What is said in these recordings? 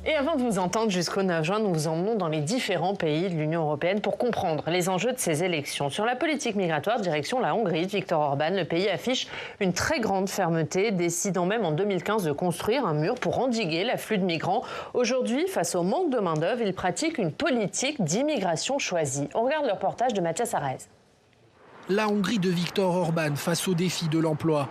Et avant de vous entendre jusqu'au 9 juin, nous vous emmenons dans les différents pays de l'Union européenne pour comprendre les enjeux de ces élections. Sur la politique migratoire, direction la Hongrie de Viktor Orban, le pays affiche une très grande fermeté, décidant même en 2015 de construire un mur pour endiguer l'afflux de migrants. Aujourd'hui, face au manque de main-d'œuvre, il pratique une politique d'immigration choisie. On regarde le reportage de Mathias Arez. La Hongrie de Viktor Orban face au défi de l'emploi.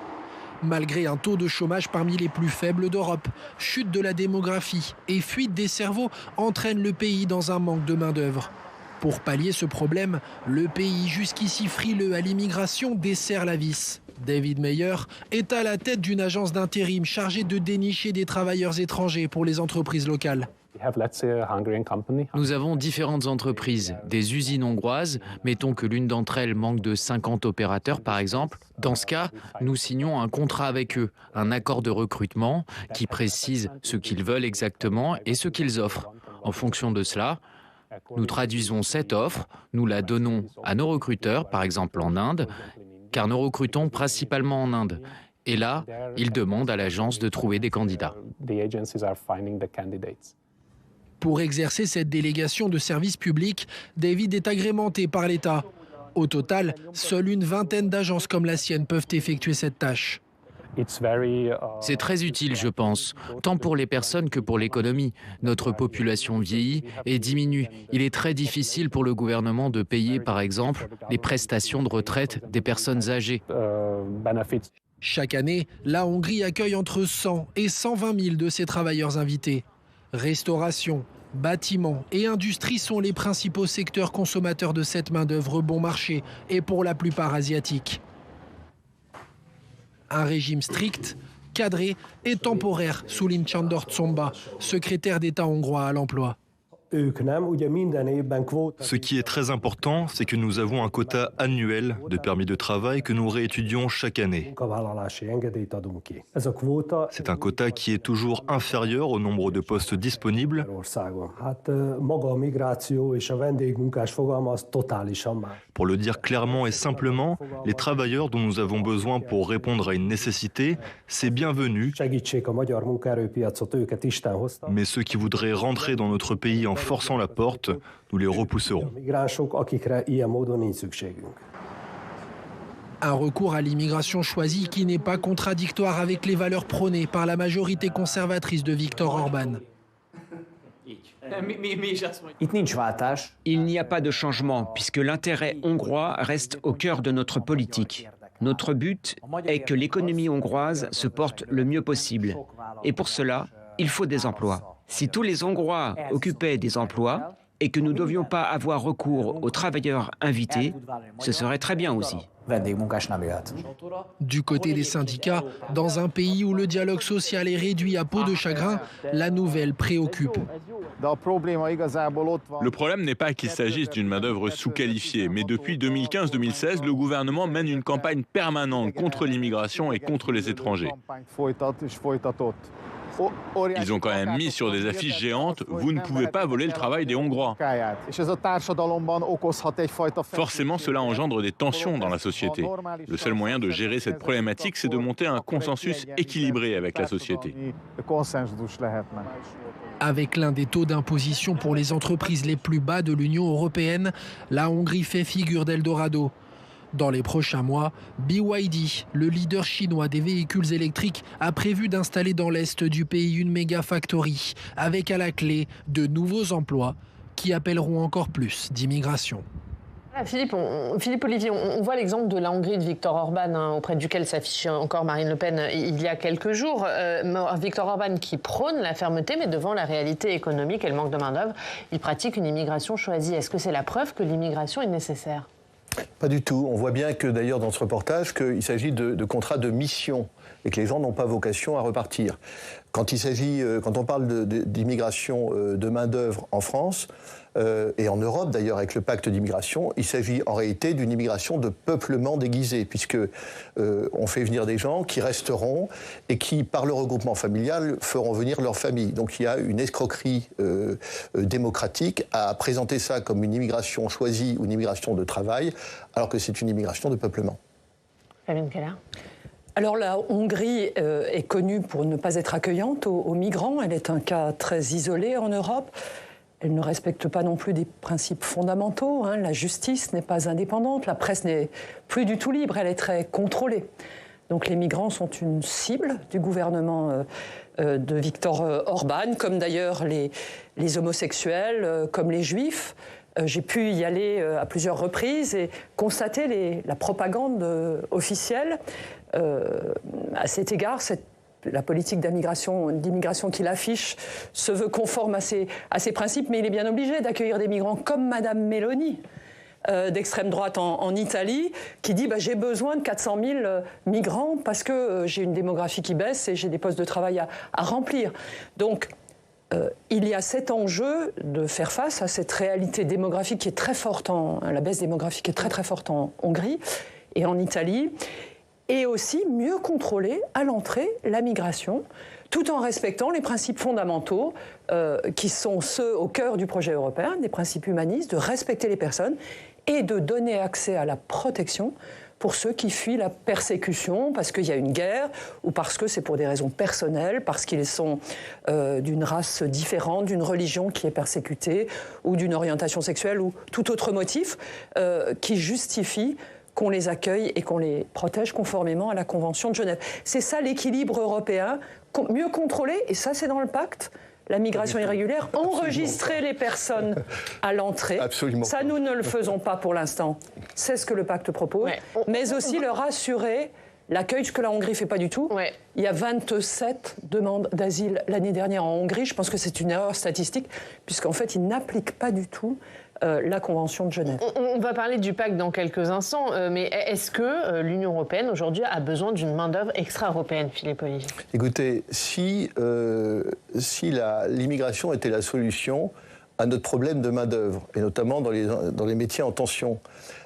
Malgré un taux de chômage parmi les plus faibles d'Europe, chute de la démographie et fuite des cerveaux entraînent le pays dans un manque de main-d'œuvre. Pour pallier ce problème, le pays jusqu'ici frileux à l'immigration desserre la vis. David Meyer est à la tête d'une agence d'intérim chargée de dénicher des travailleurs étrangers pour les entreprises locales. Nous avons différentes entreprises, des usines hongroises, mettons que l'une d'entre elles manque de 50 opérateurs par exemple. Dans ce cas, nous signons un contrat avec eux, un accord de recrutement qui précise ce qu'ils veulent exactement et ce qu'ils offrent. En fonction de cela, nous traduisons cette offre, nous la donnons à nos recruteurs, par exemple en Inde, car nous recrutons principalement en Inde. Et là, ils demandent à l'agence de trouver des candidats. Pour exercer cette délégation de service public, David est agrémenté par l'État. Au total, seule une vingtaine d'agences comme la sienne peuvent effectuer cette tâche. C'est très utile, je pense, tant pour les personnes que pour l'économie. Notre population vieillit et diminue. Il est très difficile pour le gouvernement de payer, par exemple, les prestations de retraite des personnes âgées. Chaque année, la Hongrie accueille entre 100 et 120 000 de ses travailleurs invités. Restauration, bâtiments et industrie sont les principaux secteurs consommateurs de cette main-d'œuvre bon marché et pour la plupart asiatiques. Un régime strict, cadré et temporaire, souligne Sándor Czomba, secrétaire d'État hongrois à l'emploi. Ce qui est très important, c'est que nous avons un quota annuel de permis de travail que nous réétudions chaque année. C'est un quota qui est toujours inférieur au nombre de postes disponibles. Pour le dire clairement et simplement, les travailleurs dont nous avons besoin pour répondre à une nécessité, c'est bienvenu. Mais ceux qui voudraient rentrer dans notre pays en forçant la porte, nous les repousserons. Un recours à l'immigration choisie qui n'est pas contradictoire avec les valeurs prônées par la majorité conservatrice de Viktor Orban. Il n'y a pas de changement puisque l'intérêt hongrois reste au cœur de notre politique. Notre but est que l'économie hongroise se porte le mieux possible. Et pour cela, il faut des emplois. Si tous les Hongrois occupaient des emplois et que nous ne devions pas avoir recours aux travailleurs invités, ce serait très bien aussi. Du côté des syndicats, dans un pays où le dialogue social est réduit à peau de chagrin, la nouvelle préoccupe. Le problème n'est pas qu'il s'agisse d'une main-d'œuvre sous-qualifiée, mais depuis 2015-2016, le gouvernement mène une campagne permanente contre l'immigration et contre les étrangers. Ils ont quand même mis sur des affiches géantes « Vous ne pouvez pas voler le travail des Hongrois ». Forcément, cela engendre des tensions dans la société. Le seul moyen de gérer cette problématique, c'est de monter un consensus équilibré avec la société. Avec l'un des taux d'imposition pour les entreprises les plus bas de l'Union européenne, la Hongrie fait figure d'Eldorado. Dans les prochains mois, BYD, le leader chinois des véhicules électriques, a prévu d'installer dans l'est du pays une méga factory, avec à la clé de nouveaux emplois qui appelleront encore plus d'immigration. Philippe Olivier, on voit l'exemple de la Hongrie de Viktor Orban, auprès duquel s'affichait encore Marine Le Pen il y a quelques jours. Viktor Orban qui prône la fermeté, mais devant la réalité économique et le manque de main-d'œuvre, il pratique une immigration choisie. Est-ce que c'est la preuve que l'immigration est nécessaire ? Pas du tout. On voit bien que d'ailleurs dans ce reportage qu'il s'agit de contrats de mission et que les gens n'ont pas vocation à repartir. Quand on parle d'immigration de main-d'œuvre en France et en Europe d'ailleurs avec le pacte d'immigration, il s'agit en réalité d'une immigration de peuplement déguisé puisque on fait venir des gens qui resteront et qui par le regroupement familial feront venir leur famille. Donc il y a une escroquerie démocratique à présenter ça comme une immigration choisie ou une immigration de travail alors que c'est une immigration de peuplement. Fabienne Keller. Alors la Hongrie est connue pour ne pas être accueillante aux migrants. Elle est un cas très isolé en Europe. Elle ne respecte pas non plus des principes fondamentaux. La justice n'est pas indépendante. La presse n'est plus du tout libre. Elle est très contrôlée. Donc les migrants sont une cible du gouvernement de Viktor Orban, comme d'ailleurs les homosexuels, comme les juifs. J'ai pu y aller à plusieurs reprises et constater la propagande officielle. À cet égard, la politique d'immigration qu'il affiche se veut conforme à ses principes, mais il est bien obligé d'accueillir des migrants comme Madame Meloni, d'extrême droite en Italie, qui dit j'ai besoin de 400 000 migrants parce que j'ai une démographie qui baisse et j'ai des postes de travail à remplir. Donc, il y a cet enjeu de faire face à cette réalité démographique qui est très forte, la baisse démographique est très très forte en Hongrie et en Italie, et aussi mieux contrôler à l'entrée la migration, tout en respectant les principes fondamentaux qui sont ceux au cœur du projet européen, des principes humanistes, de respecter les personnes et de donner accès à la protection pour ceux qui fuient la persécution parce qu'il y a une guerre ou parce que c'est pour des raisons personnelles, parce qu'ils sont d'une race différente, d'une religion qui est persécutée ou d'une orientation sexuelle ou tout autre motif qui justifie qu'on les accueille et qu'on les protège conformément à la Convention de Genève. C'est ça l'équilibre européen, mieux contrôler, et ça c'est dans le pacte, la migration irrégulière, enregistrer les personnes à l'entrée. Absolument. Ça, nous ne le faisons pas pour l'instant. C'est ce que le pacte propose, mais aussi leur assurer l'accueil, ce que la Hongrie ne fait pas du tout. Ouais. Il y a 27 demandes d'asile l'année dernière en Hongrie. Je pense que c'est une erreur statistique, puisqu'en fait, ils n'appliquent pas du tout la Convention de Genève. On va parler du pacte dans quelques instants, mais est-ce que l'Union européenne, aujourd'hui, a besoin d'une main-d'œuvre extra-européenne, Philippe Ollivier ? Écoutez, si l'immigration était la solution à notre problème de main-d'œuvre, et notamment dans les métiers en tension,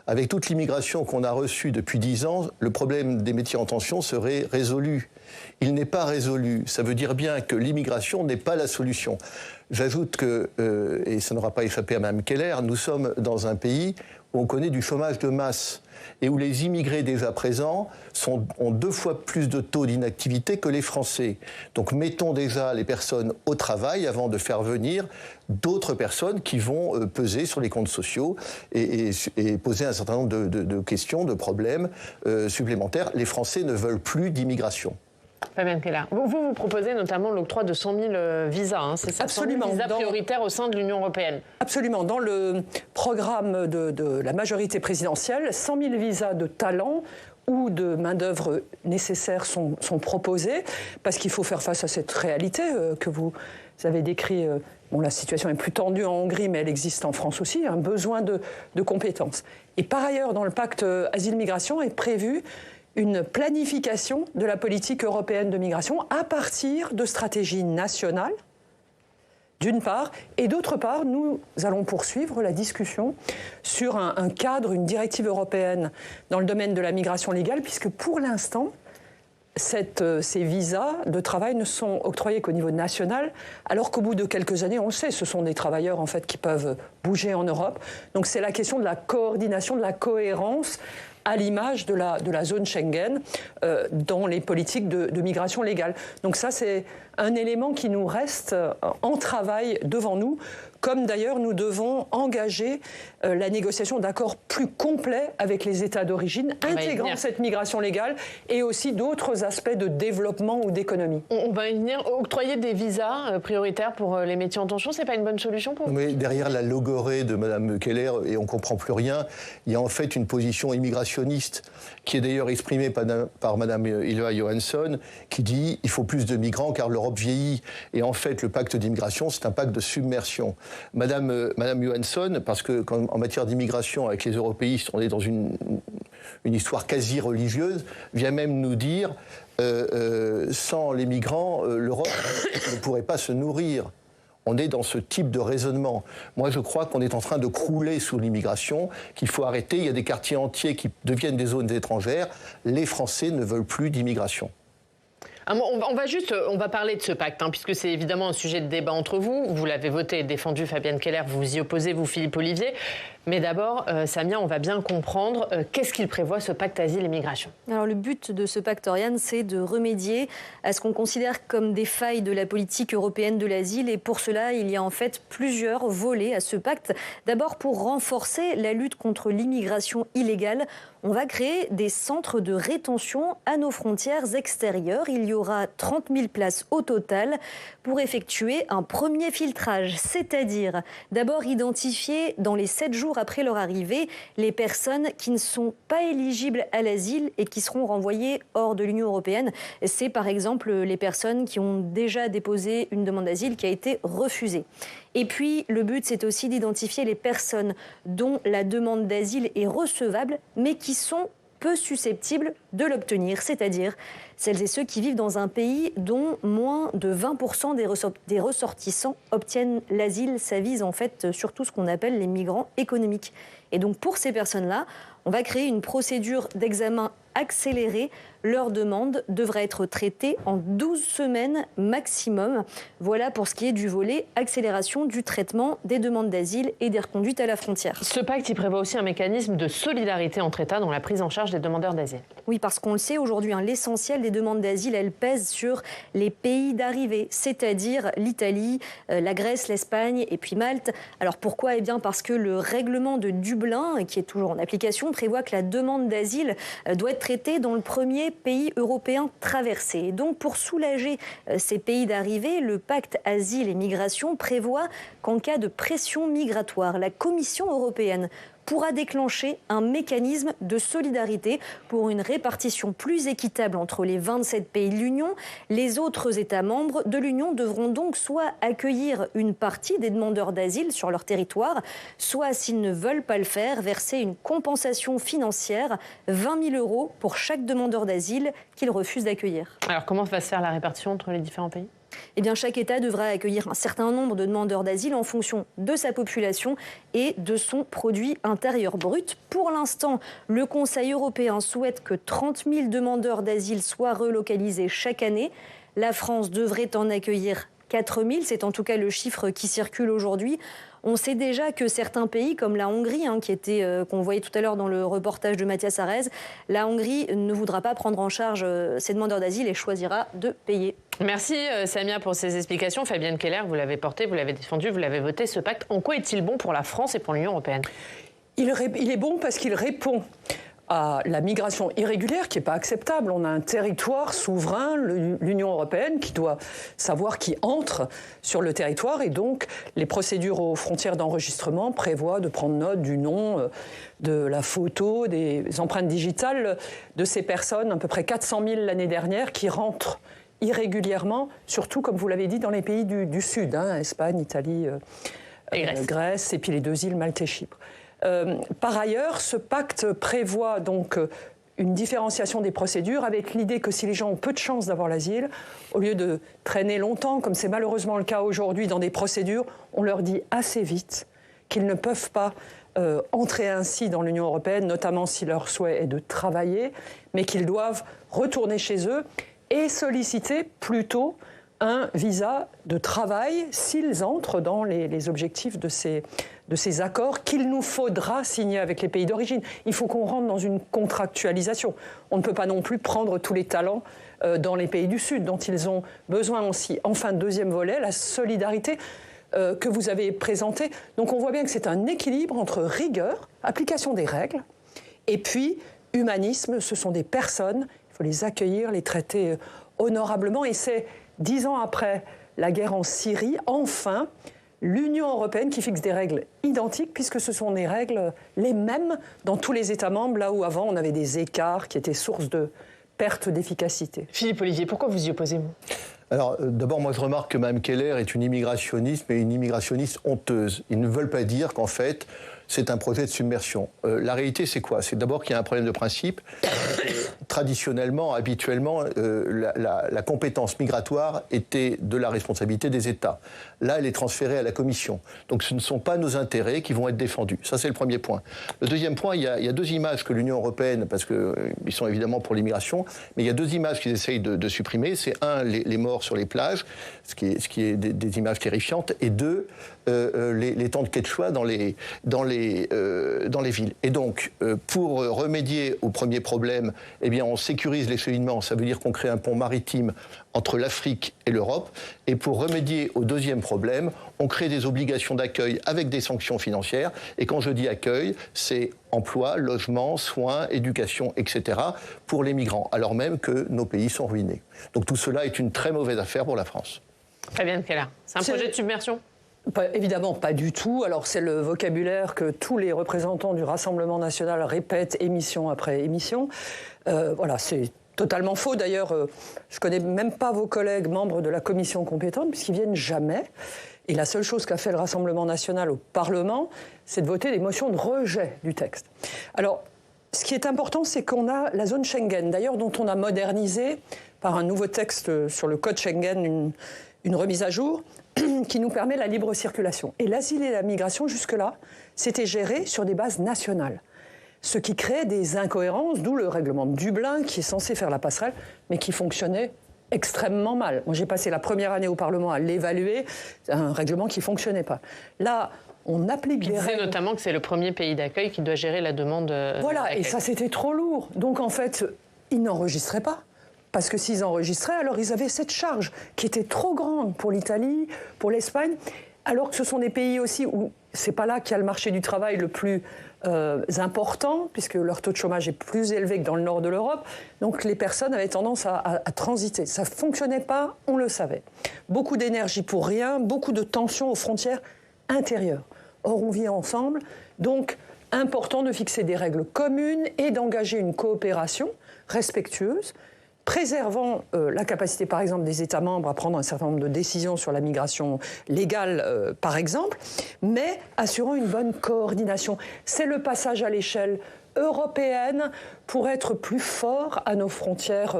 avec toute l'immigration qu'on a reçue depuis 10 ans, le problème des métiers en tension serait résolu. Il n'est pas résolu. Ça veut dire bien que l'immigration n'est pas la solution. J'ajoute que, et ça n'aura pas échappé à Mme Keller, nous sommes dans un pays où on connaît du chômage de masse et où les immigrés déjà présents ont 2 fois plus de taux d'inactivité que les Français. Donc mettons déjà les personnes au travail avant de faire venir d'autres personnes qui vont peser sur les comptes sociaux et poser un certain nombre de questions, de problèmes supplémentaires. Les Français ne veulent plus d'immigration. Fabienne Keller, vous proposez notamment l'octroi de 100 000 visas, c'est ça? Absolument. 100 000 visas prioritaires au sein de l'Union européenne. Absolument. Dans le programme de la majorité présidentielle, 100 000 visas de talent ou de main-d'œuvre nécessaires sont proposés, parce qu'il faut faire face à cette réalité que vous avez décrite. Bon, la situation est plus tendue en Hongrie, mais elle existe en France aussi, un besoin de compétences. Et par ailleurs, dans le pacte Asile-Migration est prévu une planification de la politique européenne de migration à partir de stratégies nationales, d'une part, et d'autre part, nous allons poursuivre la discussion sur un cadre, une directive européenne dans le domaine de la migration légale, puisque pour l'instant, ces visas de travail ne sont octroyés qu'au niveau national, alors qu'au bout de quelques années, on le sait, ce sont des travailleurs en fait qui peuvent bouger en Europe. Donc c'est la question de la coordination, de la cohérence, à l'image de la zone Schengen dans les politiques de migration légale. Donc ça, c'est un élément qui nous reste en travail devant nous, comme d'ailleurs nous devons engager la négociation d'accords plus complets avec les États d'origine, intégrant cette migration légale et aussi d'autres aspects de développement ou d'économie. On va y venir. Octroyer des visas prioritaires pour les métiers en tension, c'est pas une bonne solution pour vous? Mais derrière la logorée de Mme Keller, et on ne comprend plus rien, il y a en fait une position immigrationniste qui est d'ailleurs exprimée par Mme Ylva Johansson, qui dit il faut plus de migrants car l'Europe vieillit. Et en fait, le pacte d'immigration, c'est un pacte de submersion. Madame Johansson, parce que en matière d'immigration, avec les européistes, on est dans une histoire quasi religieuse, vient même nous dire sans les migrants, l'Europe ne pourrait pas se nourrir. On est dans ce type de raisonnement. Moi, je crois qu'on est en train de crouler sous l'immigration, qu'il faut arrêter. Il y a des quartiers entiers qui deviennent des zones étrangères. Les Français ne veulent plus d'immigration. On va parler de ce pacte, puisque c'est évidemment un sujet de débat entre vous. Vous l'avez voté et défendu, Fabienne Keller, vous vous y opposez, vous, Philippe Ollivier. Mais d'abord, Samia, on va bien comprendre qu'est-ce qu'il prévoit ce pacte asile et migration. Alors le but de ce pacte, Oriane, c'est de remédier à ce qu'on considère comme des failles de la politique européenne de l'asile. Et pour cela, il y a en fait plusieurs volets à ce pacte. D'abord, pour renforcer la lutte contre l'immigration illégale, on va créer des centres de rétention à nos frontières extérieures. Il y aura 30 000 places au total pour effectuer un premier filtrage, c'est-à-dire d'abord identifier dans les 7 jours après leur arrivée les personnes qui ne sont pas éligibles à l'asile et qui seront renvoyées hors de l'Union européenne. C'est par exemple les personnes qui ont déjà déposé une demande d'asile qui a été refusée. Et puis, le but, c'est aussi d'identifier les personnes dont la demande d'asile est recevable, mais qui sont peu susceptibles de l'obtenir, c'est-à-dire celles et ceux qui vivent dans un pays dont moins de 20% des ressortissants obtiennent l'asile. Ça vise en fait surtout ce qu'on appelle les migrants économiques. Et donc, pour ces personnes-là, on va créer une procédure d'examen accélérée. Leur demande devrait être traitée en 12 semaines maximum. Voilà pour ce qui est du volet accélération du traitement des demandes d'asile et des reconduites à la frontière. Ce pacte, il prévoit aussi un mécanisme de solidarité entre États dans la prise en charge des demandeurs d'asile. Oui, parce qu'on le sait aujourd'hui, l'essentiel des demandes d'asile, elles pèsent sur les pays d'arrivée, c'est-à-dire l'Italie, la Grèce, l'Espagne et puis Malte. Alors pourquoi ? Eh bien parce que le règlement de Dublin, qui est toujours en application, prévoit que la demande d'asile doit être traitée dans le premier pays européens traversés. Et donc, pour soulager ces pays d'arrivée, le pacte asile et migration prévoit qu'en cas de pression migratoire, la Commission européenne pourra déclencher un mécanisme de solidarité pour une répartition plus équitable entre les 27 pays de l'Union. Les autres États membres de l'Union devront donc soit accueillir une partie des demandeurs d'asile sur leur territoire, soit, s'ils ne veulent pas le faire, verser une compensation financière, 20 000 € pour chaque demandeur d'asile qu'ils refusent d'accueillir. Alors comment va se faire la répartition entre les différents pays ? Eh bien, chaque État devra accueillir un certain nombre de demandeurs d'asile en fonction de sa population et de son produit intérieur brut. Pour l'instant, le Conseil européen souhaite que 30 000 demandeurs d'asile soient relocalisés chaque année. La France devrait en accueillir 4 000, c'est en tout cas le chiffre qui circule aujourd'hui. On sait déjà que certains pays, comme la Hongrie, qu'on voyait tout à l'heure dans le reportage de Mathias Arez, la Hongrie ne voudra pas prendre en charge ces demandeurs d'asile et choisira de payer. Merci Samia pour ces explications. Fabienne Keller, vous l'avez porté, vous l'avez défendu, vous l'avez voté. Ce pacte, en quoi est-il bon pour la France et pour l'Union européenne ? Il est bon parce qu'il répond à la migration irrégulière qui n'est pas acceptable. On a un territoire souverain, l'Union européenne, qui doit savoir qui entre sur le territoire et donc les procédures aux frontières d'enregistrement prévoient de prendre note du nom, de la photo, des empreintes digitales de ces personnes, à peu près 400 000 l'année dernière, qui rentrent irrégulièrement, surtout, comme vous l'avez dit, dans les pays du Sud, Espagne, Italie, Grèce, et puis les 2 îles, Malte et Chypre. Par ailleurs, ce pacte prévoit donc une différenciation des procédures avec l'idée que si les gens ont peu de chances d'avoir l'asile, au lieu de traîner longtemps, comme c'est malheureusement le cas aujourd'hui dans des procédures, on leur dit assez vite qu'ils ne peuvent pas entrer ainsi dans l'Union européenne, notamment si leur souhait est de travailler, mais qu'ils doivent retourner chez eux et solliciter plutôt un visa de travail s'ils entrent dans les objectifs de ces accords qu'il nous faudra signer avec les pays d'origine. Il faut qu'on rentre dans une contractualisation. On ne peut pas non plus prendre tous les talents dans les pays du Sud, dont ils ont besoin aussi. Enfin, deuxième volet, la solidarité que vous avez présentée. Donc on voit bien que c'est un équilibre entre rigueur, application des règles, et puis humanisme. Ce sont des personnes, il faut les accueillir, les traiter honorablement. Et c'est 10 ans après la guerre en Syrie, enfin, l'Union européenne qui fixe des règles identiques, puisque ce sont des règles les mêmes dans tous les États membres, là où avant on avait des écarts qui étaient source de perte d'efficacité. Philippe Olivier, pourquoi vous y opposez, vous ? Alors, d'abord, moi, je remarque que Mme Keller est une immigrationniste, mais une immigrationniste honteuse. Ils ne veulent pas dire qu'en fait, c'est un projet de submersion. La réalité, c'est quoi ? C'est d'abord qu'il y a un problème de principe. Traditionnellement, habituellement, la compétence migratoire était de la responsabilité des États. Là, elle est transférée à la Commission. Donc, ce ne sont pas nos intérêts qui vont être défendus. Ça, c'est le premier point. Le deuxième point, il y a 2 images que l'Union européenne, parce qu'ils sont évidemment pour l'immigration, mais il y a 2 images qu'ils essayent de supprimer. C'est 1, les morts sur les plages, ce qui est des images terrifiantes, et 2, les tentes quechua dans les villes. Et donc, pour remédier au premier problème, eh bien, on sécurise les cheminements, ça veut dire qu'on crée un pont maritime entre l'Afrique et l'Europe. Et pour remédier au deuxième problème, on crée des obligations d'accueil avec des sanctions financières. Et quand je dis accueil, c'est emploi, logement, soins, éducation, etc. pour les migrants, alors même que nos pays sont ruinés. Donc tout cela est une très mauvaise affaire pour la France. Fabienne Keller, c'est un projet de submersion ? Évidemment, pas du tout. Alors, c'est le vocabulaire que tous les représentants du Rassemblement national répètent émission après émission. Voilà, c'est totalement faux. D'ailleurs, je ne connais même pas vos collègues membres de la commission compétente, puisqu'ils ne viennent jamais. Et la seule chose qu'a fait le Rassemblement national au Parlement, c'est de voter des motions de rejet du texte. Alors, ce qui est important, c'est qu'on a la zone Schengen, d'ailleurs, dont on a modernisé par un nouveau texte sur le code Schengen, une remise à jour, qui nous permet la libre circulation. Et l'asile et la migration, jusque-là, c'était géré sur des bases nationales. Ce qui crée des incohérences, d'où le règlement de Dublin, qui est censé faire la passerelle, mais qui fonctionnait extrêmement mal. Moi, j'ai passé la première année au Parlement à l'évaluer, un règlement qui ne fonctionnait pas. Là, on applique des règles... C'est notamment que c'est le premier pays d'accueil qui doit gérer la demande Voilà, d'accueil. Et ça, c'était trop lourd. Donc, en fait, ils n'enregistraient pas. Parce que s'ils enregistraient, alors ils avaient cette charge qui était trop grande pour l'Italie, pour l'Espagne, alors que ce sont des pays aussi où c'est pas là qu'il y a le marché du travail le plus important, puisque leur taux de chômage est plus élevé que dans le nord de l'Europe. Donc les personnes avaient tendance à transiter. Ça ne fonctionnait pas, on le savait. Beaucoup d'énergie pour rien, beaucoup de tensions aux frontières intérieures. Or, on vit ensemble, donc important de fixer des règles communes et d'engager une coopération respectueuse, préservant la capacité, par exemple, des États membres à prendre un certain nombre de décisions sur la migration légale, par exemple, mais assurant une bonne coordination. C'est le passage à l'échelle européenne pour être plus fort à nos frontières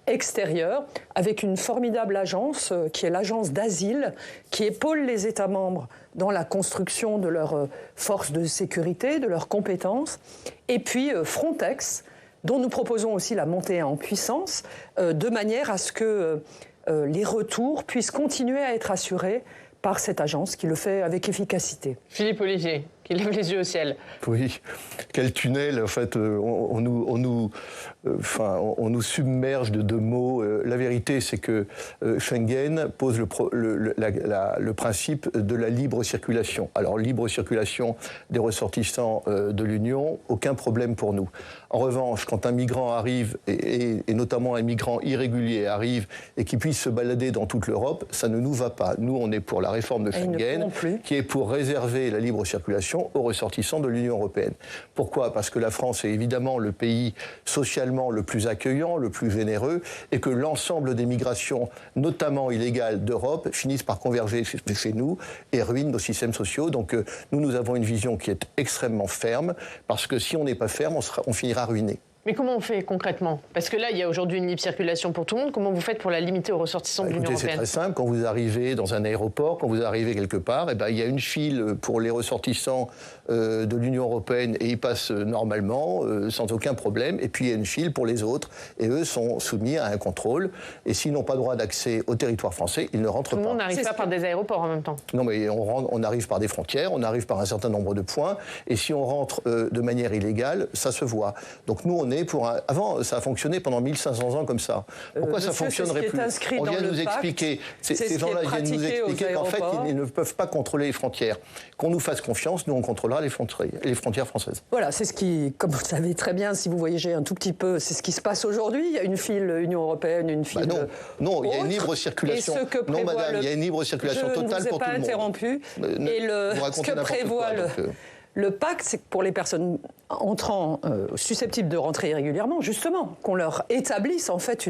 extérieures, avec une formidable agence qui est l'agence d'asile, qui épaule les États membres dans la construction de leurs forces de sécurité, de leurs compétences, et puis Frontex, dont nous proposons aussi la montée en puissance, de manière à ce que les retours puissent continuer à être assurés par cette agence qui le fait avec efficacité. Philippe Ollivier, qui lève les yeux au ciel. Oui, quel tunnel, en fait, on nous submerge de mots. La vérité, c'est que Schengen pose le principe de la libre circulation. Alors, libre circulation des ressortissants de l'Union, aucun problème pour nous. En revanche, quand un migrant arrive, et notamment un migrant irrégulier arrive, et qui puisse se balader dans toute l'Europe, ça ne nous va pas. Nous, on est pour la réforme de Schengen, qui est pour réserver la libre circulation aux ressortissants de l'Union européenne. Pourquoi ? Parce que la France est évidemment le pays socialement le plus accueillant, le plus généreux, et que l'ensemble des migrations, notamment illégales d'Europe, finissent par converger chez nous et ruinent nos systèmes sociaux. Donc nous avons une vision qui est extrêmement ferme, parce que si on n'est pas ferme, on finira ruiné. Mais comment on fait concrètement ? Parce que là, il y a aujourd'hui une libre circulation pour tout le monde. Comment vous faites pour la limiter aux ressortissants de l'Union européenne ? C'est très simple. Quand vous arrivez dans un aéroport, quand vous arrivez quelque part, il y a une file pour les ressortissants de l'Union européenne et ils passent normalement, sans aucun problème. Et puis il y a une file pour les autres et eux sont soumis à un contrôle. Et s'ils n'ont pas droit d'accès au territoire français, ils ne rentrent pas. Tout le monde n'arrive pas par des aéroports en même temps. Non, mais on arrive par des frontières, on arrive par un certain nombre de points. Et si on rentre de manière illégale, ça se voit. Donc nous, on est pour un... Avant, ça a fonctionné pendant 1500 ans comme ça. Pourquoi ça ne fonctionnerait plus ? On vient de nous expliquer, ces gens-là viennent nous expliquer qu'en fait, ils ne peuvent pas contrôler les frontières. Qu'on nous fasse confiance, nous, on contrôlera les frontières françaises. Voilà, c'est ce qui, comme vous le savez très bien, si vous voyagez un tout petit peu, c'est ce qui se passe aujourd'hui. Il y a une file Union européenne, une file... non, il y a une libre circulation. Non, madame, il y a une libre circulation totale pour tout le monde. Je ne vous ai pas interrompu. Et ce que prévoit le pacte, c'est que pour les personnes entrant susceptibles de rentrer irrégulièrement, justement, qu'on leur établisse en fait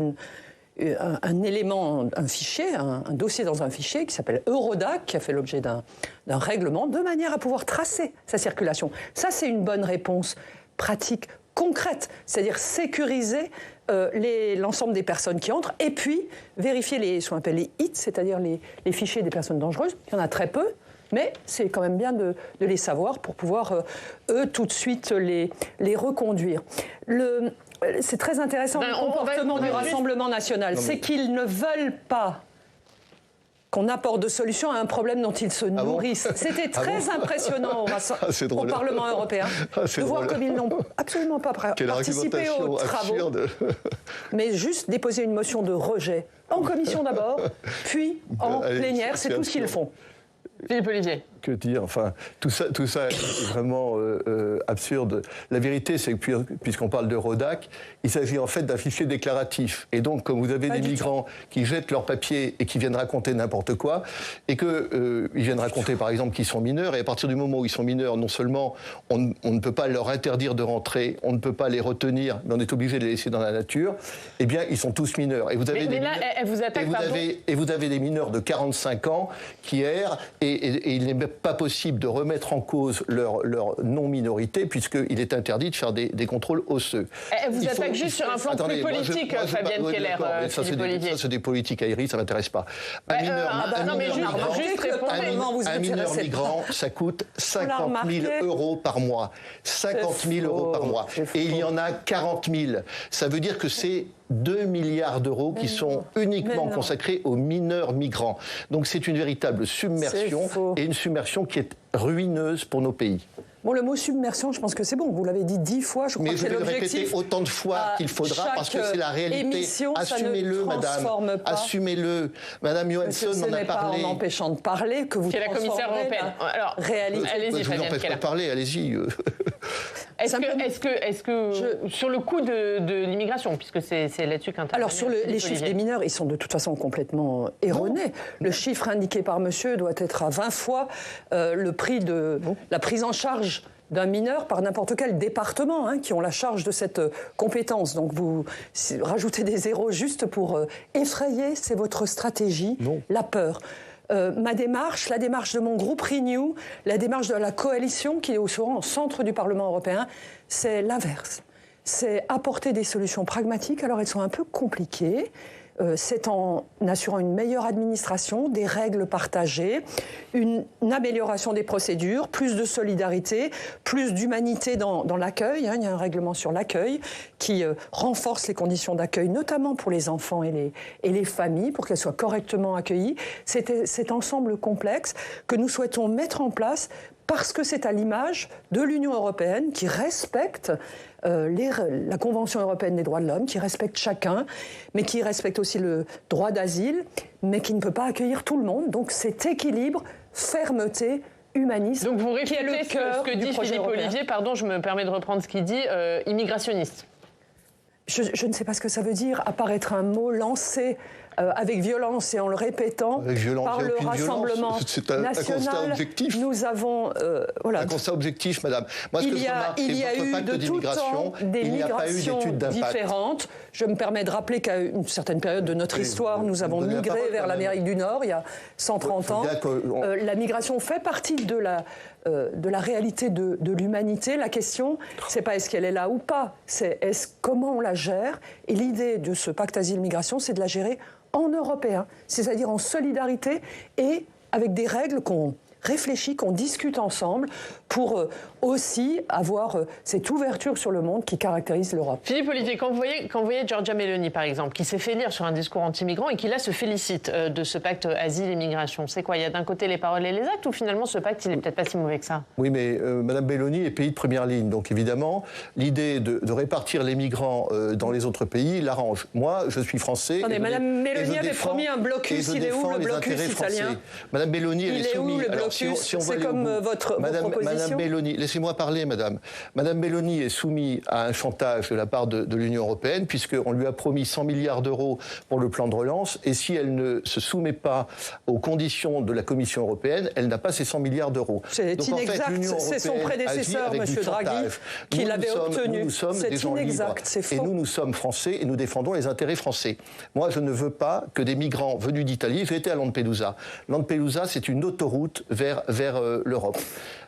un élément, un fichier, un dossier dans un fichier qui s'appelle Eurodac, qui a fait l'objet d'un règlement, de manière à pouvoir tracer sa circulation. Ça, c'est une bonne réponse pratique, concrète, c'est-à-dire sécuriser l'ensemble des personnes qui entrent, et puis vérifier ce qu'on appelle les hits, c'est-à-dire les fichiers des personnes dangereuses. Il y en a très peu. Mais c'est quand même bien de les savoir pour pouvoir, eux, tout de suite les reconduire. C'est très intéressant le comportement du Rassemblement national. C'est qu'ils ne veulent pas qu'on apporte de solutions à un problème dont ils se nourrissent. C'était très impressionnant au Parlement européen de voir comme ils n'ont absolument pas participé aux travaux, mais juste déposer une motion de rejet en commission d'abord, puis en plénière, c'est tout ce qu'ils font. Philippe Ollivier. Que dire? Enfin, tout ça est vraiment absurde. La vérité, c'est que puisqu'on parle de Rodac, il s'agit en fait d'un fichier déclaratif. Et donc, comme vous avez des migrants qui jettent leurs papiers et qui viennent raconter n'importe quoi, et qu'ils viennent raconter, par exemple, qu'ils sont mineurs, et à partir du moment où ils sont mineurs, non seulement on ne peut pas leur interdire de rentrer, on ne peut pas les retenir, mais on est obligé de les laisser dans la nature, eh bien, ils sont tous mineurs. Et vous avez vous avez des mineurs de 45 ans qui errent, et il n'est pas possible de remettre en cause leur non-minorité, puisqu'il est interdit de faire des contrôles osseux. Elle vous attaque juste sur un plan plus politique, Fabienne Keller, ça c'est des politiques aériennes, ça ne m'intéresse pas. Un mineur migrant, ça coûte 50 000 euros par mois. 50 000 euros par mois. Et il y en a 40 000. Ça veut dire que c'est 2 milliards d'euros qui sont uniquement consacrés aux mineurs migrants. Donc c'est une véritable submersion, et une submersion qui est ruineuse pour nos pays. Bon, le mot submersion, je pense que c'est bon. Vous l'avez dit 10 fois, je crois que c'est l'objectif. Mais je vais le répéter autant de fois qu'il faudra, parce que c'est la réalité. Assumez-le, madame. Assumez-le. Madame Johansson en a parlé. Ce n'est pas en empêchant de parler que vous transformez. Qui est la commissaire européenne. Alors, allez-y, je vous empêche pas de parler, allez-y. Est-ce que sur le coût de l'immigration, puisque c'est là-dessus qu'intervient... Alors, sur les chiffres des mineurs, ils sont de toute façon complètement erronés. Le chiffre indiqué par monsieur doit être à 20 fois le prix de la prise en charge d'un mineur par n'importe quel département qui ont la charge de cette compétence. Donc vous rajoutez des zéros juste pour effrayer, c'est votre stratégie, la peur. Ma démarche, la démarche de mon groupe Renew, la démarche de la coalition qui est au centre du Parlement européen, c'est l'inverse. C'est apporter des solutions pragmatiques. Alors elles sont un peu compliquées. C'est en assurant une meilleure administration, des règles partagées, une amélioration des procédures, plus de solidarité, plus d'humanité dans l'accueil. Il y a un règlement sur l'accueil qui renforce les conditions d'accueil, notamment pour les enfants et les familles, pour qu'elles soient correctement accueillies. C'est cet ensemble complexe que nous souhaitons mettre en place parce que c'est à l'image de l'Union européenne qui respecte la Convention européenne des droits de l'homme, qui respecte chacun, mais qui respecte aussi le droit d'asile, mais qui ne peut pas accueillir tout le monde. Donc cet équilibre, fermeté, humaniste, donc vous qui est le cœur ce que dit Philippe Ollivier, pardon, je me permets de reprendre ce qu'il dit, immigrationniste. Je ne sais pas ce que ça veut dire, à part être un mot lancé avec violence et en le répétant par le Rassemblement national. Un constat objectif. Nous avons un constat objectif, madame. Moi, il y a eu de tout temps des migrations différentes. Je me permets de rappeler qu'à une certaine période de notre histoire, nous avons migré vers l'Amérique du Nord il y a 130 ans. La migration fait partie de la réalité de l'humanité. La question, c'est pas est-ce qu'elle est là ou pas, c'est comment on la gère. Et l'idée de ce pacte asile-migration, c'est de la gérer en européen, c'est-à-dire en solidarité et avec des règles qu'on réfléchit, qu'on discute ensemble pour aussi avoir cette ouverture sur le monde qui caractérise l'Europe. Philippe Ollivier, quand vous voyez Giorgia Meloni, par exemple, qui s'est fait lire sur un discours anti-migrant et qui là se félicite de ce pacte asile et migration, c'est quoi? Il y a d'un côté les paroles et les actes, ou finalement ce pacte, il n'est peut-être pas si mauvais que ça? Oui, mais Mme Meloni est pays de première ligne, donc évidemment, l'idée de répartir les migrants dans les autres pays l'arrange. Moi, je suis français. Attendez, Mme Meloni avait promis un blocus, il est où le blocus italien? Mme Meloni, elle est soumise. C'est comme votre proposition. Madame Meloni, laissez-moi parler, madame. Madame Meloni est soumise à un chantage de la part de l'Union européenne, puisqu'on lui a promis 100 milliards d'euros pour le plan de relance, et si elle ne se soumet pas aux conditions de la Commission européenne, elle n'a pas ces 100 milliards d'euros. C'est inexact, c'est son prédécesseur, M. Draghi, qui l'avait obtenu. Nous sommes des gens libres, et nous sommes français, et nous défendons les intérêts français. Moi, je ne veux pas que des migrants venus d'Italie, j'ai été à Lampedusa. Lampedusa, c'est une autoroute vers l'Europe.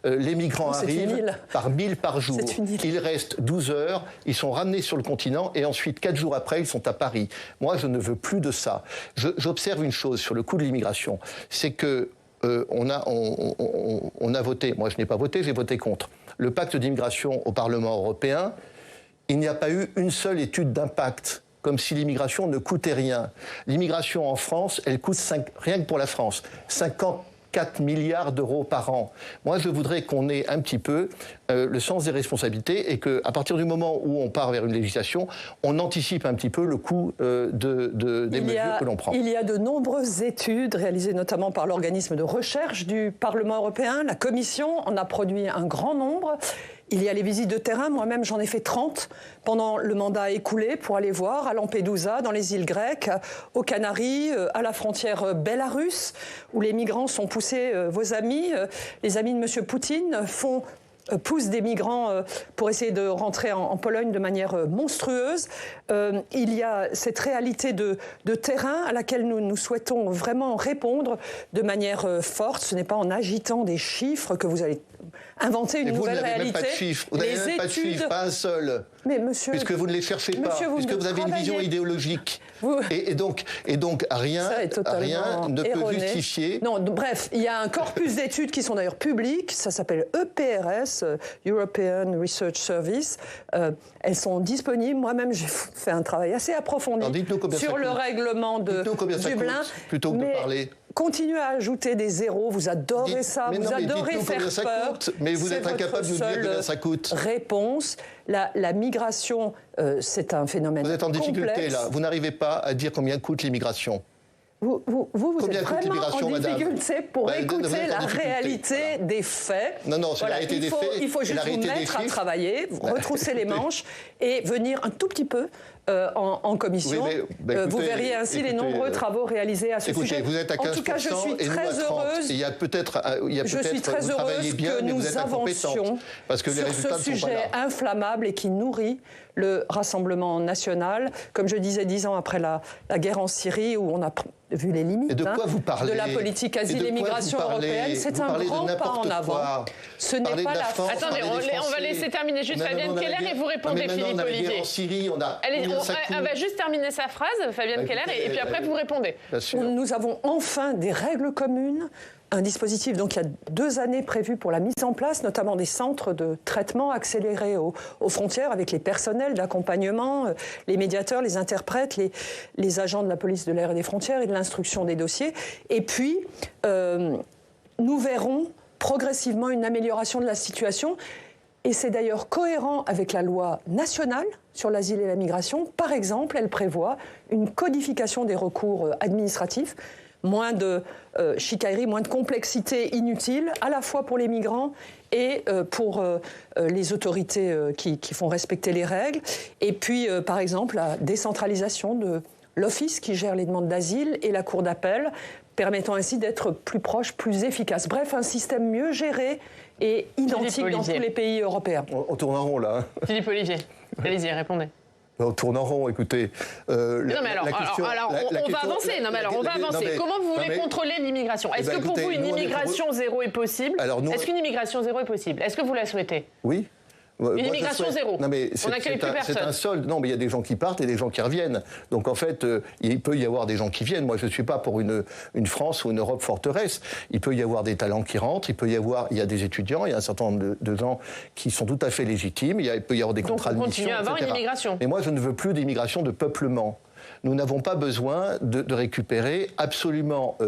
Les migrants arrivent par 1000 par jour. Ils restent 12 heures, ils sont ramenés sur le continent et ensuite, 4 jours après, ils sont à Paris. Moi, je ne veux plus de ça. J'observe une chose sur le coût de l'immigration, c'est que on a voté, moi je n'ai pas voté, j'ai voté contre, le pacte d'immigration au Parlement européen. Il n'y a pas eu une seule étude d'impact comme si l'immigration ne coûtait rien. L'immigration en France, elle coûte, rien que pour la France, 54 milliards d'euros par an. Moi, je voudrais qu'on ait un petit peu le sens des responsabilités et qu'à partir du moment où on part vers une législation, on anticipe un petit peu le coût des mesures que l'on prend. Il y a de nombreuses études réalisées notamment par l'organisme de recherche du Parlement européen. La Commission en a produit un grand nombre. Il y a les visites de terrain, moi-même j'en ai fait 30 pendant le mandat écoulé pour aller voir à Lampedusa, dans les îles grecques, aux Canaries, à la frontière bélarusse, où les migrants sont poussés, vos amis, les amis de M. Poutine, poussent des migrants pour essayer de rentrer en Pologne de manière monstrueuse. Il y a cette réalité de terrain à laquelle nous souhaitons vraiment répondre de manière forte. Ce n'est pas en agitant des chiffres que vous allez inventer une nouvelle réalité. Même pas de chiffres. Vous n'avez même pas de chiffres, pas un seul. Mais monsieur, puisque vous ne les cherchez pas, puisque vous avez une vision idéologique. Et donc rien ne peut justifier. Non, bref, il y a un corpus d'études qui sont d'ailleurs publiques, ça s'appelle EPRS, European Research Service. Elles sont disponibles. Moi-même, j'ai fait un travail assez approfondi sur le règlement de Dublin. Plutôt que de parler. Continuez à ajouter des zéros, vous adorez ça, vous adorez faire peur. Mais vous êtes incapable de nous dire combien ça coûte. Réponse, la migration, c'est un phénomène complexe. Vous êtes en difficulté là, vous n'arrivez pas à dire combien coûte l'immigration. Vous êtes vraiment en difficulté pour écouter la réalité des faits. Non, c'est la réalité des faits. Il faut juste vous mettre à travailler, retrousser les manches et venir un tout petit peu en commission. Oui, vous verriez ainsi les nombreux travaux réalisés à ce sujet. Vous êtes à 15% en tout cas, je suis très heureuse. Il y a peut-être, je suis très heureuse que nous avancions sur ce sujet inflammable et qui nourrit le Rassemblement national. Comme je disais 10 ans après la guerre en Syrie, où on a vu les limites de la politique asile et migration européenne, c'est un grand pas en avant. Ce n'est pas la fin. Attendez, on va laisser terminer juste Fabienne Keller et vous répondez, Philippe Ollivier. En Syrie, elle va juste terminer sa phrase, Fabienne Keller, et puis après vous répondez. Nous avons enfin des règles communes. Un dispositif, donc il y a 2 années prévu pour la mise en place, notamment des centres de traitement accélérés aux frontières avec les personnels d'accompagnement, les médiateurs, les interprètes, les agents de la police de l'air et des frontières et de l'instruction des dossiers. Et puis, nous verrons progressivement une amélioration de la situation. Et c'est d'ailleurs cohérent avec la loi nationale sur l'asile et la migration. Par exemple, elle prévoit une codification des recours administratifs, moins de chicaillerie, moins de complexité inutile, à la fois pour les migrants et pour les autorités qui font respecter les règles. Et puis, par exemple, la décentralisation de l'office qui gère les demandes d'asile et la cour d'appel, permettant ainsi d'être plus proche, plus efficace. Bref, un système mieux géré et identique dans tous les pays européens. On tourne en rond, là. Philippe Ollivier, allez-y, répondez. On tourne en rond, écoutez. On va avancer. Comment vous voulez contrôler l'immigration? Est-ce que pour vous, une immigration zéro est possible? Est-ce qu'une immigration zéro est possible? Est-ce que vous la souhaitez? Oui. Une immigration zéro. Non, mais on n'accueille plus personne. C'est un solde. Non, mais il y a des gens qui partent et des gens qui reviennent. Donc en fait, il peut y avoir des gens qui viennent. Moi, je ne suis pas pour une France ou une Europe forteresse. Il peut y avoir des talents qui rentrent. Il y a des étudiants. Il y a un certain nombre de gens qui sont tout à fait légitimes. Il peut y avoir des contrats de mission. Donc on continue à avoir une immigration. Mais moi, je ne veux plus d'immigration de peuplement. Nous n'avons pas besoin de récupérer absolument,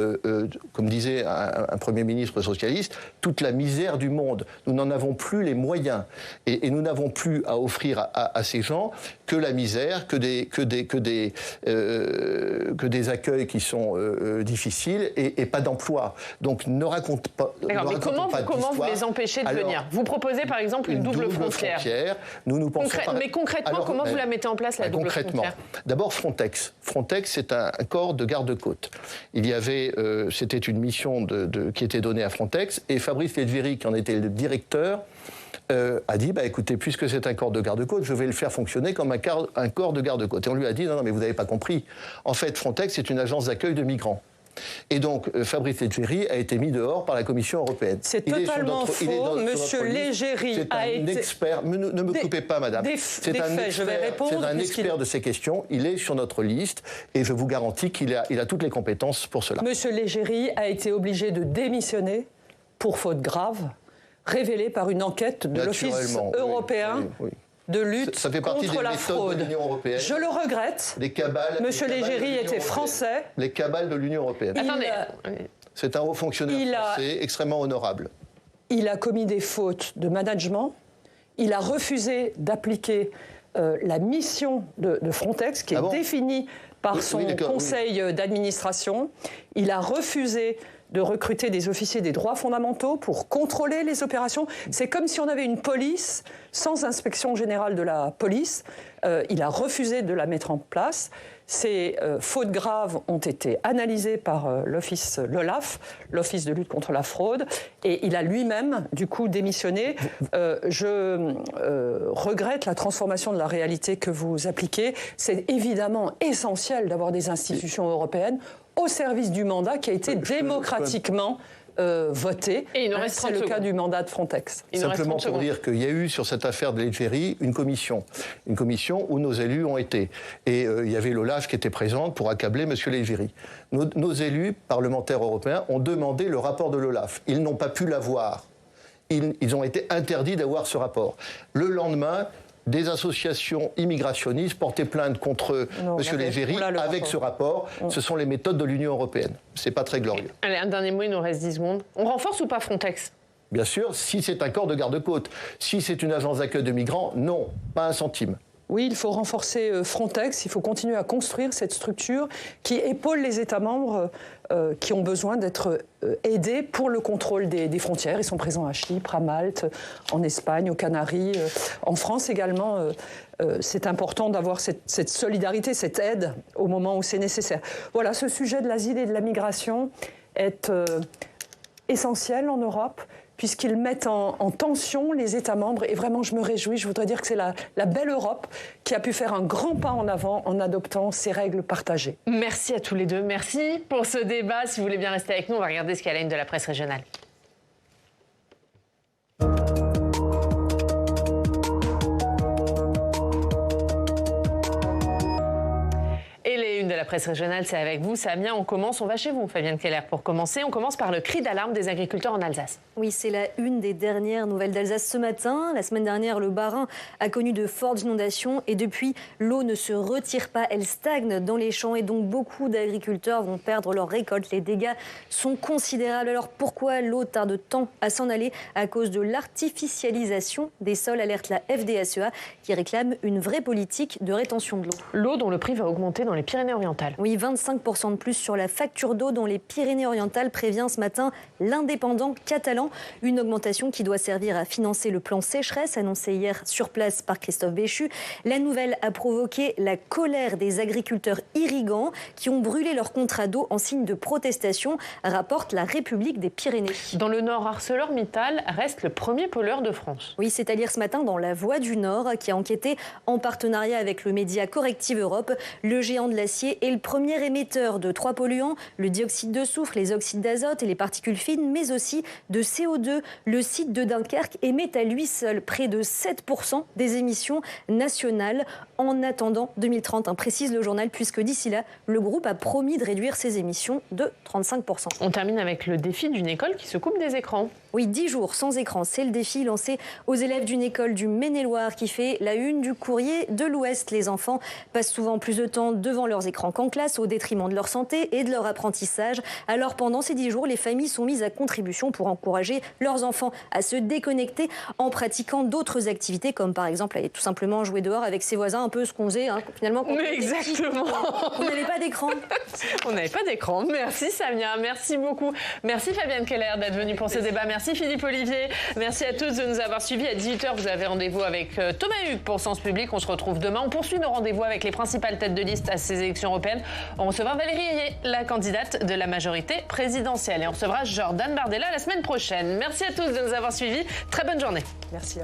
comme disait un Premier ministre socialiste, toute la misère du monde. Nous n'en avons plus les moyens. Et nous n'avons plus à offrir à ces gens que la misère, que des accueils qui sont difficiles et pas d'emploi. Donc ne raconte pas. D'accord, mais comment vous les empêchez de venir? Vous proposez par exemple une double frontière. Nous pensons mais concrètement, comment vous la mettez en place, la double frontière? D'abord, Frontex, c'est un corps de garde-côte. Il y avait, c'était une mission qui était donnée à Frontex, et Fabrice Leggeri, qui en était le directeur, a dit, écoutez, puisque c'est un corps de garde-côte, je vais le faire fonctionner comme un corps de garde-côte. Et on lui a dit, non, mais vous n'avez pas compris. En fait, Frontex, c'est une agence d'accueil de migrants. Et donc, Fabrice Leggeri a été mis dehors par la Commission européenne. C'est totalement faux. Monsieur Leggeri a été... C'est un expert... Ne me coupez pas, madame. C'est un expert de ces questions. Il est sur notre liste et je vous garantis qu'il a toutes les compétences pour cela. Monsieur Leggeri a été obligé de démissionner pour faute grave, révélée par une enquête de l'Office européen de lutte ça fait partie contre des la méthodes fraude. de l'Union européenne. Je le regrette. Les cabales. Monsieur Légéry était français. Les cabales de l'Union européenne. C'est un haut fonctionnaire français extrêmement honorable. Il a commis des fautes de management. Il a refusé d'appliquer la mission de Frontex, qui est définie par son conseil d'administration. Il a refusé de recruter des officiers des droits fondamentaux pour contrôler les opérations. C'est comme si on avait une police sans inspection générale de la police. Il a refusé de la mettre en place. Ces fautes graves ont été analysées par l'OLAF, l'Office de lutte contre la fraude, et il a lui-même, du coup, démissionné. Je regrette la transformation de la réalité que vous appliquez. C'est évidemment essentiel d'avoir des institutions européennes au service du mandat qui a été démocratiquement voté. Et il nous reste 30 C'est le cas secondes. du mandat de Frontex. Simplement pour dire qu'il y a eu sur cette affaire de Légéry une commission où nos élus ont été. Et il y avait l'OLAF qui était présente pour accabler M. Légéry. Nos élus parlementaires européens ont demandé le rapport de l'OLAF. Ils n'ont pas pu l'avoir. Ils ont été interdits d'avoir ce rapport. Le lendemain, des associations immigrationnistes portaient plainte contre M. Légéry avec ce rapport. Ce sont les méthodes de l'Union européenne. C'est pas très glorieux. Allez, un dernier mot, il nous reste 10 secondes. On renforce ou pas Frontex ? Bien sûr, si c'est un corps de garde-côte. Si c'est une agence d'accueil de migrants, non, pas un centime. Oui, il faut renforcer Frontex, il faut continuer à construire cette structure qui épaule les États membres qui ont besoin d'être aidés pour le contrôle des frontières. Ils sont présents à Chypre, à Malte, en Espagne, aux Canaries, en France également. C'est important d'avoir cette solidarité, cette aide au moment où c'est nécessaire. Voilà, ce sujet de l'asile et de la migration est essentiel en Europe, puisqu'ils mettent en tension les États membres. Et vraiment, je me réjouis. Je voudrais dire que c'est la belle Europe qui a pu faire un grand pas en avant en adoptant ces règles partagées. Merci à tous les deux. Merci pour ce débat. Si vous voulez bien rester avec nous, on va regarder ce qu'il y a à la une de la presse régionale. Et les unes de la presse régionale, c'est avec vous, Samia. On commence, on va chez vous, Fabienne Keller, pour commencer. On commence par le cri d'alarme des agriculteurs en Alsace. Oui, c'est la une des dernières nouvelles d'Alsace ce matin. La semaine dernière, le Bas-Rhin a connu de fortes inondations et depuis, l'eau ne se retire pas, elle stagne dans les champs et donc beaucoup d'agriculteurs vont perdre leur récolte. Les dégâts sont considérables. Alors pourquoi l'eau tarde tant à s'en aller? À cause de l'artificialisation des sols, alerte la FDSEA qui réclame une vraie politique de rétention de l'eau. L'eau dont le prix va augmenter dans les Pyrénées-Orientales. Oui, 25% de plus sur la facture d'eau dans les Pyrénées-Orientales, prévient ce matin l'Indépendant catalan. Une augmentation qui doit servir à financer le plan sécheresse annoncé hier sur place par Christophe Béchu. La nouvelle a provoqué la colère des agriculteurs irrigants qui ont brûlé leur contrat d'eau en signe de protestation, rapporte la République des Pyrénées. Dans le Nord, ArcelorMittal reste le premier pollueur de France. Oui, c'est à lire ce matin dans La Voix du Nord qui a enquêté en partenariat avec le média Corrective Europe. Le géant de l'acier est le premier émetteur de 3 polluants, le dioxyde de soufre, les oxydes d'azote et les particules fines, mais aussi de CO2. Le site de Dunkerque émet à lui seul près de 7% des émissions nationales en attendant 2030, précise le journal, puisque d'ici là, le groupe a promis de réduire ses émissions de 35%. On termine avec le défi d'une école qui se coupe des écrans. Oui, 10 jours sans écran, c'est le défi lancé aux élèves d'une école du Maine-et-Loire qui fait la une du Courrier de l'Ouest. Les enfants passent souvent plus de temps devant leurs écrans qu'en classe, au détriment de leur santé et de leur apprentissage. Alors pendant ces 10 jours, les familles sont mises à contribution pour encourager leurs enfants à se déconnecter en pratiquant d'autres activités, comme par exemple aller tout simplement jouer dehors avec ses voisins, un peu ce qu'on faisait finalement. Mais exactement. On n'avait pas d'écran. On n'avait pas d'écran. Merci Samia, merci beaucoup. Merci Fabienne Keller d'être venue pour ce débat. Merci Philippe Olivier. Merci à tous de nous avoir suivis. À 18h, vous avez rendez-vous avec Thomas Hugues pour Sens Public. On se retrouve demain. On poursuit nos rendez-vous avec les principales têtes de liste à ces élections européennes. On recevra Valérie Ayé, la candidate de la majorité présidentielle. Et on recevra Jordan Bardella la semaine prochaine. Merci à tous de nous avoir suivis. Très bonne journée. Merci.